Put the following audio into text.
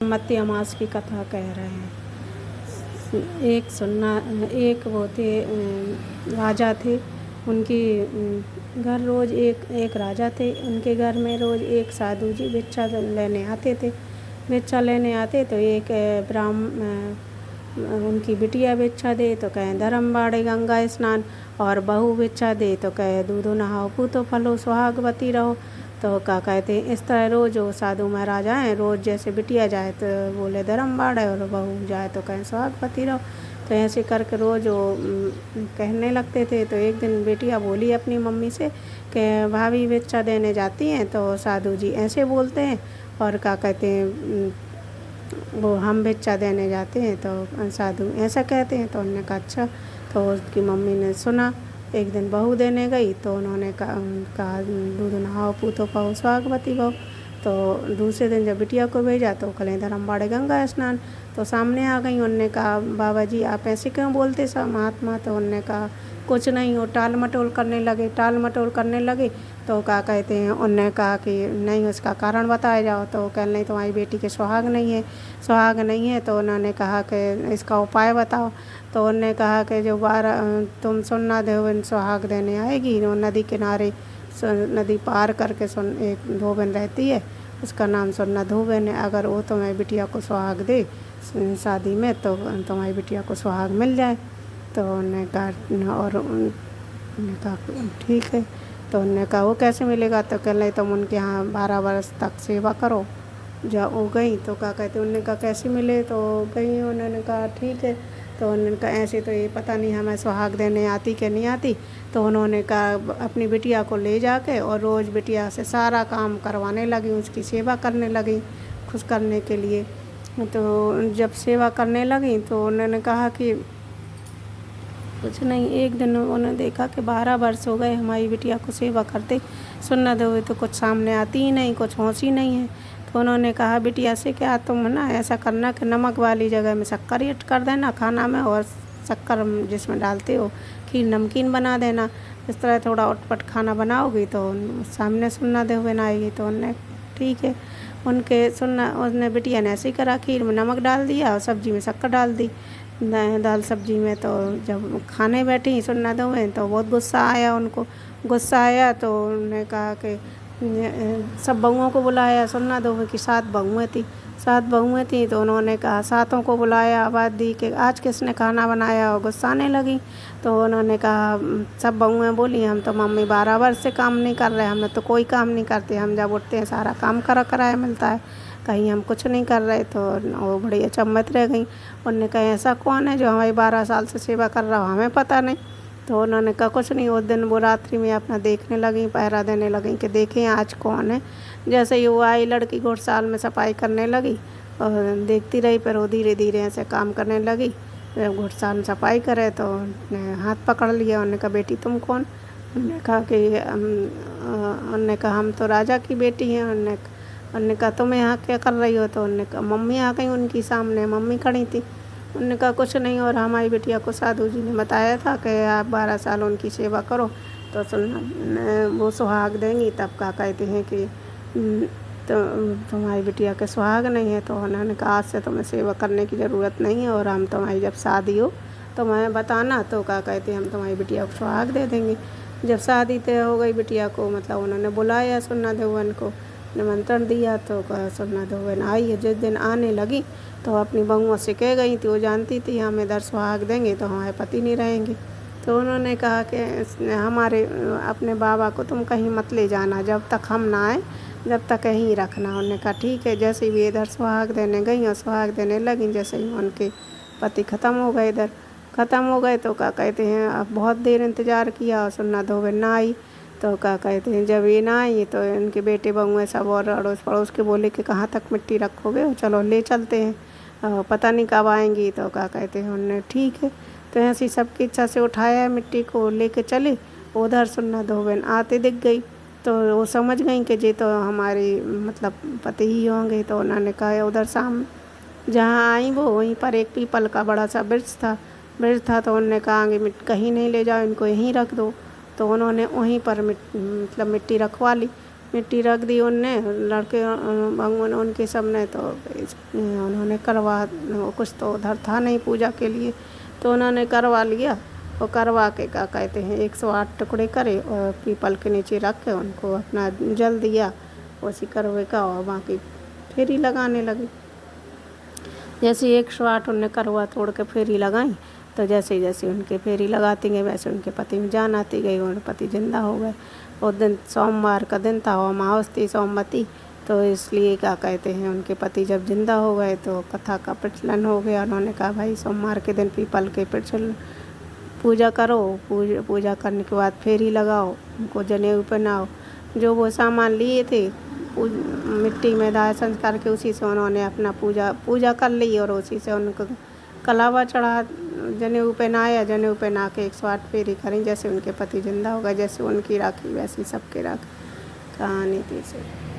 मत्ती अमास की कथा कह रहे हैं। एक वो थे, राजा थे। उनकी घर रोज़ एक राजा थे। उनके घर में रोज़ एक साधु जी भिक्षा लेने आते थे। भिक्षा लेने आते तो एक उनकी बिटिया भिक्षा दे तो कहें धर्म बाड़े गंगा स्नान, और बहू भिक्षा दे तो कहे दूधो नहाओ पूतो फलो सुहागवती रहो। तो क्या कहते हैं, इस तरह रोज़ वो साधु महाराज आए, रोज़ जैसे बिटिया जाए तो बोले धर्म बाड़े और बहू जाए तो कहें सुहागवती रहो। तो ऐसे करके रोज़ वो कहने लगते थे। तो एक दिन बेटिया बोली अपनी मम्मी से कि भाभी भिक्षा देने जाती हैं तो साधु जी ऐसे बोलते हैं, और क्या कहते हैं वो हम भिक्षा देने जाते हैं तो साधु ऐसा कहते हैं। तो उन्होंने कहा अच्छा। तो उसकी मम्मी ने सुना। एक दिन बहू देने गई तो उन्होंने कहा दूध नहाओ पूतो पाओ सुहागवती बहू। तो दूसरे दिन जब बिटिया को भेजा तो कलें धर्म बाड़े गंगा स्नान। तो सामने आ गई। उनने कहा बाबा जी आप ऐसे क्यों बोलते सब महात्मा। तो उनने कहा कुछ नहीं, वो टाल मटोल करने लगे। तो क्या कहते हैं, उनने कहा कि नहीं उसका कारण बताया जाओ। तो कह नहीं तुम्हारी बेटी के सुहाग नहीं है। तो उन्होंने कहा कि इसका उपाय बताओ। तो उनने कहा कि जो तुम सुन्ना धोबन सुहाग देने आएगी, वो नदी किनारे नदी पार करके एक धोबन रहती है, उसका नाम सुन्ना धोबन है। अगर वो तुम्हारी बिटिया को सुहाग दे शादी में तो तुम्हारी बिटिया को सुहाग मिल जाए। तो उन्होंने कहा, और उन्होंने कहा ठीक है। तो उन्होंने कहा वो कैसे मिलेगा। तो कह नहीं तुम उनके यहाँ 12 वर्ष तक सेवा करो। जब वो गई तो क्या कहते उन्होंने कहा कैसे मिले। तो गई, उन्होंने कहा ठीक है। तो उन्होंने कहा ऐसे तो ये पता नहीं हमें सुहाग देने आती कि नहीं आती। तो उन्होंने कहा अपनी बिटिया को ले जाके और रोज़ बिटिया से सारा काम करवाने लगी, उसकी सेवा करने लगी खुश करने के लिए। तो जब सेवा करने लगी तो उन्होंने कहा कि कुछ नहीं। एक दिन उन्होंने देखा कि 12 वर्ष हो गए हमारी बिटिया को सेवा करते, सुन्ना धोबे तो कुछ सामने आती ही नहीं, कुछ होश ही नहीं है। तो उन्होंने कहा बिटिया से क्या तुम ना ऐसा करना कि नमक वाली जगह में शक्कर ऐड कर देना खाना में, और शक्कर जिसमें डालते हो खीर नमकीन बना देना। इस तरह थोड़ा उटपट खाना बनाओगी तो सामने सुन्ना धोबे ना आएगी। तो उन्होंने ठीक है। उसने बिटिया ने ऐसे ही करा, खीर में नमक डाल दिया और सब्जी में शक्कर डाल दी, दाल सब्जी में। तो जब खाने बैठी सुन्ना धोबे तो बहुत गुस्सा आया उनको। तो उन्होंने कहा कि सब बहुओं को बुलाया। सुन्ना धोबे की 7 बहुएँ थी। तो उन्होंने कहा 7 को बुलाया, आवाज़ दी कि आज किसने खाना बनाया, और गुस्साने लगी। तो उन्होंने कहा सब बहुएँ बोली हम तो मम्मी 12 वर्ष से काम नहीं कर रहे, हमने तो कोई काम नहीं करते, हम जब उठते हैं सारा काम कराया मिलता है, कहीं हम कुछ नहीं कर रहे। तो वो बड़ी अचंभित रह गई। उन्होंने कहा ऐसा कौन है जो हमारी 12 साल से सेवा कर रहा हो, हमें पता नहीं। तो उन्होंने कहा कुछ नहीं। उस दिन वो रात्रि में अपना देखने लगी, पहरा देने लगी कि देखें आज कौन है। जैसे ही वो आई लड़की घुड़साल में सफाई करने लगी और देखती रही, पर वो धीरे धीरे ऐसे काम करने लगी। जब घुड़साल में सफाई करे तो उसने हाथ पकड़ लिया। उन्होंने कहा बेटी तुम कौन। उन्होंने कहा हम तो राजा की बेटी हैं। उन्होंने कहा तुम यहाँ क्या कर रही हो। तो उन्होंने कहा मम्मी आ गई, उनकी सामने मम्मी खड़ी थी। उन्होंने कहा कुछ नहीं, और हमारी बिटिया को साधु जी ने बताया था कि आप 12 साल उनकी सेवा करो तो वो सुहाग देंगी। तब क्या कहते हैं कि तो तुम्हारी बिटिया के सुहाग नहीं है। तो उन्होंने कहा आज से तुम्हें सेवा करने की ज़रूरत नहीं है, और हम तुम्हारी जब शादी हो तो मैं बताना, तो क्या कहते हैं हम तुम्हारी बिटिया को सुहाग दे देंगे। जब शादी तय हो गई बिटिया को, मतलब उन्होंने बुलाया सुन्ना धोबन को, निमंत्रण दिया। तो सुन्ना धोबन आई। जिस दिन आने लगी तो अपनी बहुओं से कह गई थी, वो जानती थी हमें इधर सुहाग देंगे तो हमारे पति नहीं रहेंगे। तो उन्होंने कहा कि हमारे अपने बाबा को तुम कहीं मत ले जाना, जब तक हम ना आए जब तक यहीं रखना। उन्होंने कहा ठीक है। जैसे ही वे इधर सुहाग देने गई और सुहाग देने लगी, जैसे ही उनके पति ख़त्म हो गए तो क्या कहते हैं अब बहुत देर इंतज़ार किया और सुन्ना धोबे ना आई। तो क्या कहते हैं जब ये ना आई तो इनके बेटे बहुएँ सब और अड़ोस पड़ोस के बोले कि कहाँ तक मिट्टी रखोगे, चलो ले चलते हैं, पता नहीं कब आएंगी। तो क्या कहते हैं उन्होंने ठीक है। तो ऐसी सबकी इच्छा से उठाया मिट्टी को लेके चले। उधर सुन्ना धोबन आते दिख गई। तो वो समझ गई कि ये तो हमारी मतलब पति ही होंगे। तो उन्होंने कहा उधर जहाँ आई वो वहीं पर एक पीपल का बड़ा सा वृक्ष था। तो उन्होंने कहा कि कहीं नहीं ले जाओ, इनको यहीं रख दो। तो उन्होंने वहीं पर मतलब मिट्टी रखवा ली। मिट्टी रख दी उनने लड़के भगवान उनके सामने। तो उन्होंने करवा, कुछ तो उधर था नहीं पूजा के लिए, तो उन्होंने करवा लिया। और करवा के क्या कहते हैं 108 टुकड़े करे और पीपल के नीचे रख के उनको अपना जल दिया उसी करवे का, और बाकी फेरी लगाने लगी। जैसे 108 उनने करवा तोड़ के फेरी लगाई, तो जैसे जैसे उनके फेरी लगाती गई वैसे उनके पति में जान आती गई, उनके पति जिंदा हो गए। और दिन सोमवार का दिन था और अमावस थी सोमवती, तो इसलिए क्या कहते हैं उनके पति जब जिंदा हो गए तो कथा का प्रचलन हो गया। उन्होंने कहा भाई सोमवार के दिन पीपल के प्रचलन पूजा करो, पूजा करने के बाद फेरी लगाओ, उनको जनेऊ पहनाओ। जो वो सामान लिए थे मिट्टी में दाह संस्कार के, उसी से उन्होंने अपना पूजा कर ली और उसी से उनको कलावा चढ़ा, जनेऊ पहनाया, जनेऊ पहना के 108 फेरी करें। जैसे उनके पति जिंदा हो गए, जैसे उनकी राखी वैसी सबके राखी कहानी थी से।